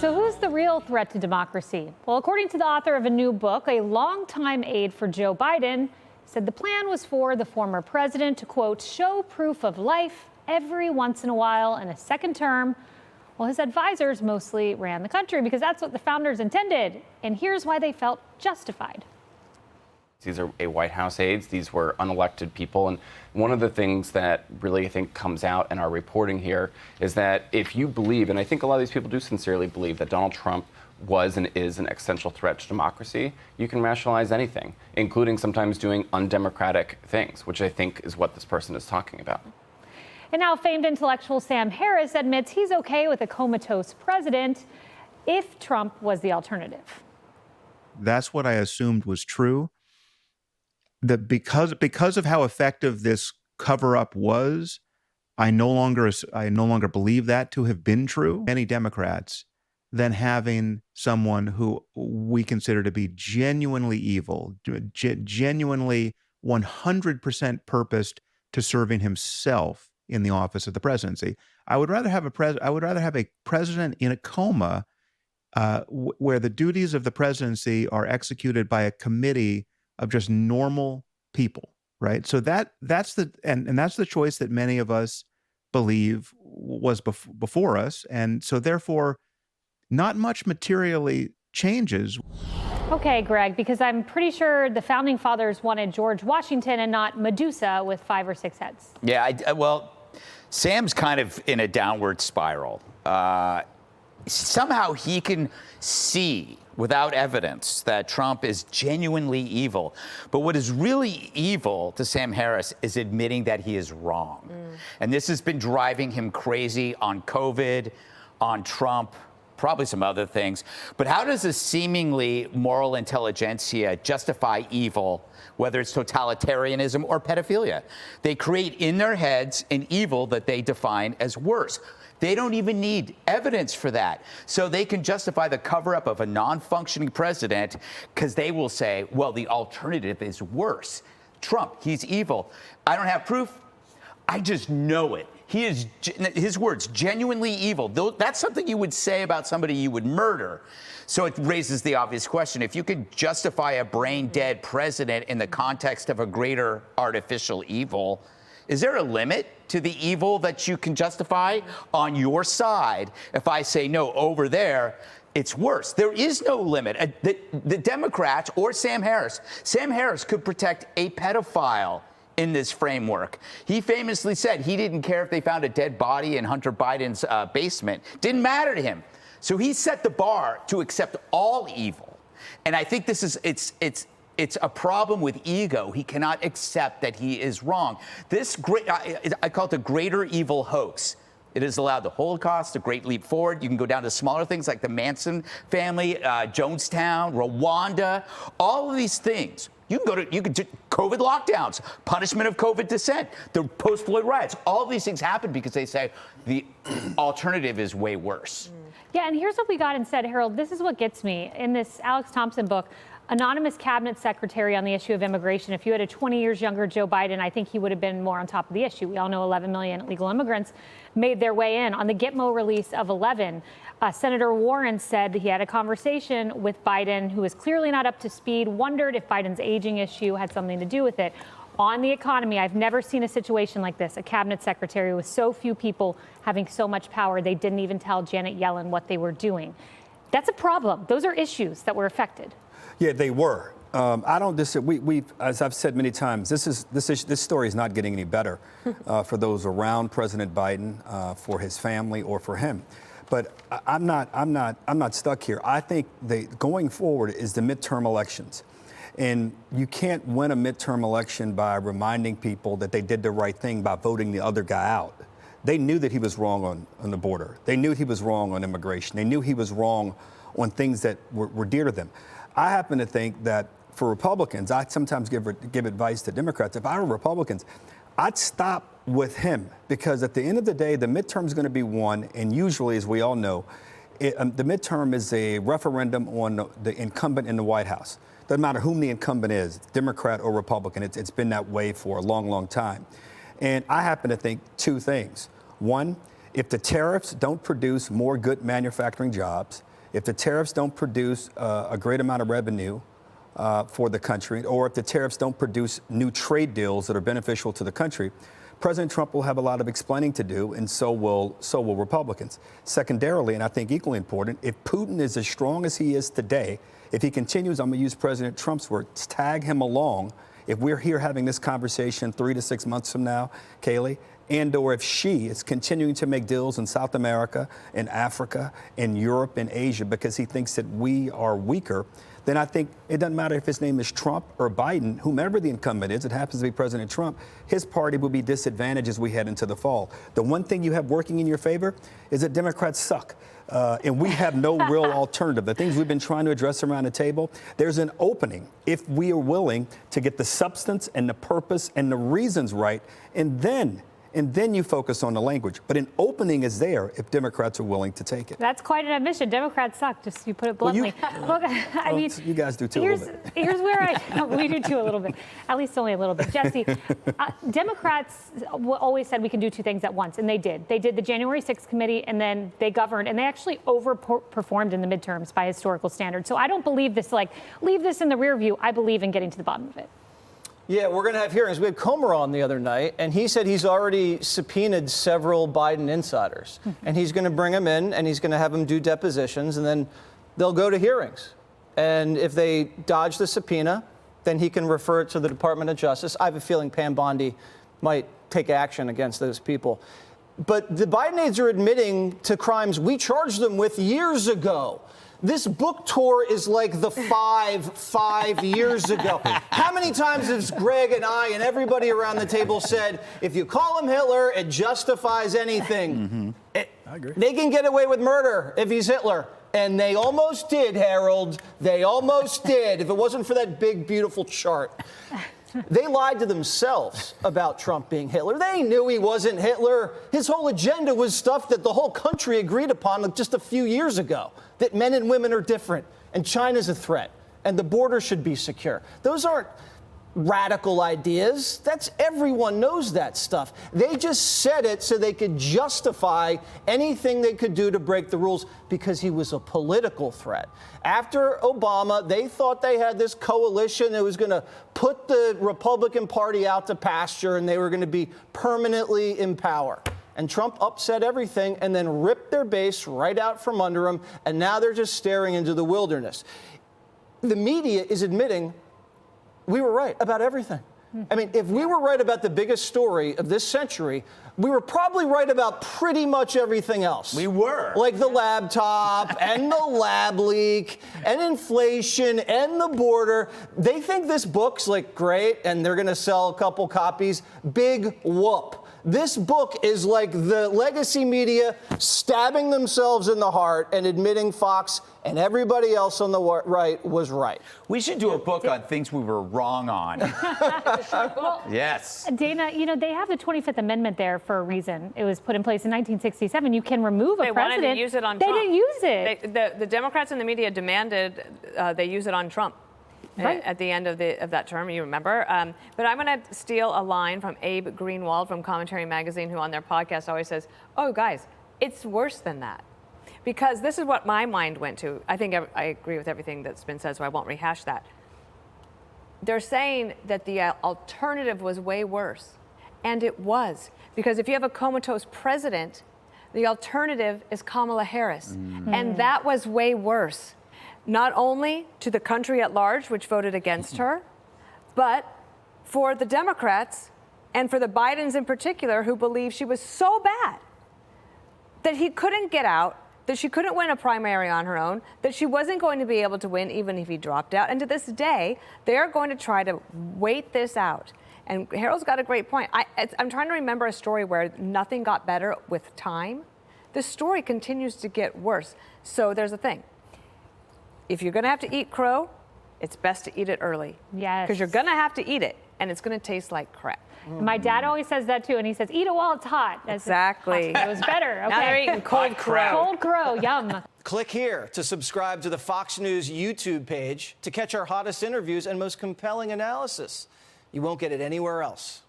So who's the real threat to democracy? Well, according to the author of a new book, a longtime aide for Joe Biden said the plan was for the former president to, quote, show proof of life every once in a while in a second term. Well, his advisors mostly ran the country because that's what the founders intended. And here's why they felt justified. These are White House aides. These were unelected people. And one of the things that really, I think, comes out in our reporting here is that if you believe, and I think a lot of these people do sincerely believe, that Donald Trump was and is an existential threat to democracy, you can rationalize anything, including sometimes doing undemocratic things, which I think is what this person is talking about. And now famed intellectual Sam Harris admits he's okay with a comatose president if Trump was the alternative. That's what I assumed was true. That because of how effective this cover-up was, I no longer believe that to have been true. Many Democrats than having someone who we consider to be genuinely evil, genuinely 100% purposed to serving himself in the office of the presidency. I would rather have a president in a coma where the duties of the presidency are executed by a committee of just normal people, right? So that's the choice that many of us believe was before us, and so therefore, not much materially changes. Okay, Greg, because I'm pretty sure the founding fathers wanted George Washington and not Medusa with 5 or 6 heads. Yeah, well, Sam's kind of in a downward spiral. Somehow he can see without evidence that Trump is genuinely evil. But what is really evil to Sam Harris is admitting that he is wrong. And this has been driving him crazy on COVID, on Trump, probably some other things. But how does a seemingly moral intelligentsia justify evil, whether it's totalitarianism or pedophilia? They create in their heads an evil that they define as worse. They don't even need evidence for that. So they can justify the cover-up of a non-functioning president because they will say, well, the alternative is worse. Trump, he's evil. I don't have proof. I just know it. He is, his words, genuinely evil. That's something you would say about somebody you would murder. So it raises the obvious question. If you could justify a brain-dead president in the context of a greater artificial evil, is there a limit to the evil that you can justify on your side? If I say, no, over there, it's worse. There is no limit. The Democrats or Sam Harris could protect a pedophile in this framework. He famously said he didn't care if they found a dead body in Hunter Biden's basement. Didn't matter to him. So he set the bar to accept all evil. And I think this is, it's a problem with ego. He cannot accept that he is wrong. This great, I call it the greater evil hoax. It has allowed the Holocaust, a great leap forward. You can go down to smaller things like the Manson family, Jonestown, Rwanda, all of these things. You can do COVID lockdowns, punishment of COVID dissent, the post-Floyd riots. All of these things happen because they say the alternative is way worse. Yeah, and here's what we got instead, Harold. This is what gets me. In this Alex Thompson book, anonymous cabinet secretary on the issue of immigration. If you had a 20 years younger Joe Biden, I think he would have been more on top of the issue. We all know 11 million illegal immigrants made their way in. On the Gitmo release of 11, Senator Warren said he had a conversation with Biden, who is clearly not up to speed, wondered if Biden's aging issue had something to do with it. On the economy, I've never seen a situation like this, a cabinet secretary with so few people having so much power, they didn't even tell Janet Yellen what they were doing. That's a problem. Those are issues that were affected. Yeah, they were. I don't disagree. As I've said many times, this story is not getting any better for those around President Biden, for his family, or for him. But I'm not stuck here. I think going forward is the midterm elections, and you can't win a midterm election by reminding people that they did the right thing by voting the other guy out. They knew that he was wrong on the border. They knew he was wrong on immigration. They knew he was wrong on things that were dear to them. I happen to think that for Republicans, I sometimes give advice to Democrats. If I were Republicans, I'd stop with him, because at the end of the day, the midterm is going to be won. And usually, as we all know, the midterm is a referendum on the incumbent in the White House. Doesn't matter whom the incumbent is, Democrat or Republican. It's been that way for a long, long time. And I happen to think two things. One, if the tariffs don't produce more good manufacturing jobs, if the tariffs don't produce a great amount of revenue for the country, or if the tariffs don't produce new trade deals that are beneficial to the country, President Trump will have a lot of explaining to do, and so will Republicans. Secondarily, and I think equally important, if Putin is as strong as he is today, if he continues, I'm going to use President Trump's words, tag him along. If we're here having this conversation 3 to 6 months from now, Kayleigh, and or if she is continuing to make deals in South America, in Africa, in Europe, in Asia, because he thinks that we are weaker, then I think it doesn't matter if his name is Trump or Biden, whomever the incumbent is, it happens to be President Trump, his party will be disadvantaged as we head into the fall. The one thing you have working in your favor is that Democrats suck. And we have no real alternative. The things we've been trying to address around the table, there's an opening if we are willing to get the substance and the purpose and the reasons right, and then you focus on the language. But an opening is there if Democrats are willing to take it. That's quite an admission. Democrats suck, just you put it bluntly. Well, I mean, you guys do too a little bit. Here's where we do too a little bit, at least only a little bit. Jesse, Democrats always said we can do two things at once, and they did. They did the January 6th committee, and then they governed, and they actually overperformed in the midterms by historical standards. So I don't believe this, leave this in the rear view. I believe in getting to the bottom of it. Yeah, we're going to have hearings. We had Comer on the other night, and he said he's already subpoenaed several Biden insiders. And he's going to bring them in, and he's going to have them do depositions, and then they'll go to hearings. And if they dodge the subpoena, then he can refer it to the Department of Justice. I have a feeling Pam Bondi might take action against those people. But the Biden aides are admitting to crimes we charged them with years ago. This book tour is like the five years ago. How many times has Greg and I and everybody around the table said, if you call him Hitler, it justifies anything? I agree. They can get away with murder if he's Hitler. And they almost did, Harold. They almost did, if it wasn't for that big, beautiful chart. They lied to themselves about Trump being Hitler. They knew he wasn't Hitler. His whole agenda was stuff that the whole country agreed upon just a few years ago, that men and women are different, and China's a threat, and the border should be secure. Those aren't radical ideas. Everyone knows that stuff. They just said it so they could justify anything they could do to break the rules because he was a political threat. After Obama, they thought they had this coalition that was going to put the Republican Party out to pasture, and they were going to be permanently in power. And Trump upset everything and then ripped their base right out from under them, and now they're just staring into the wilderness. The media is admitting we were right about everything. I mean, if we were right about the biggest story of this century, we were probably right about pretty much everything else. We were. Like the laptop and the lab leak and inflation and the border. They think this book's great and they're going to sell a couple copies. Big whoop. This book is like the legacy media stabbing themselves in the heart and admitting Fox and everybody else on the right was right. We should do a book on things we were wrong on. Yes. Dana, they have the 25th Amendment there for a reason. It was put in place in 1967. You can remove a president. They wanted to use it on Trump. They didn't use it. The Democrats and the media demanded they use it on Trump. Right. At the end of that term, you remember. But I'm going to steal a line from Abe Greenwald from Commentary Magazine, who on their podcast always says, oh, guys, it's worse than that. Because this is what my mind went to. I think I agree with everything that's been said, so I won't rehash that. They're saying that the alternative was way worse. And it was. Because if you have a comatose president, the alternative is Kamala Harris. And that was way worse. Not only to the country at large, which voted against her, but for the Democrats and for the Bidens in particular, who believed she was so bad that he couldn't get out, that she couldn't win a primary on her own, that she wasn't going to be able to win even if he dropped out. And to this day, they are going to try to wait this out. And Harold's got a great point. I'm trying to remember a story where nothing got better with time. The story continues to get worse. So there's a thing. If you're going to have to eat crow, it's best to eat it early. Yes. Because you're going to have to eat it, and it's going to taste like crap. My dad always says that, too, and he says, eat it while it's hot. Exactly. It was better. Okay. Now they're eating cold crow. Cold crow, yum. Click here to subscribe to the Fox News YouTube page to catch our hottest interviews and most compelling analysis. You won't get it anywhere else.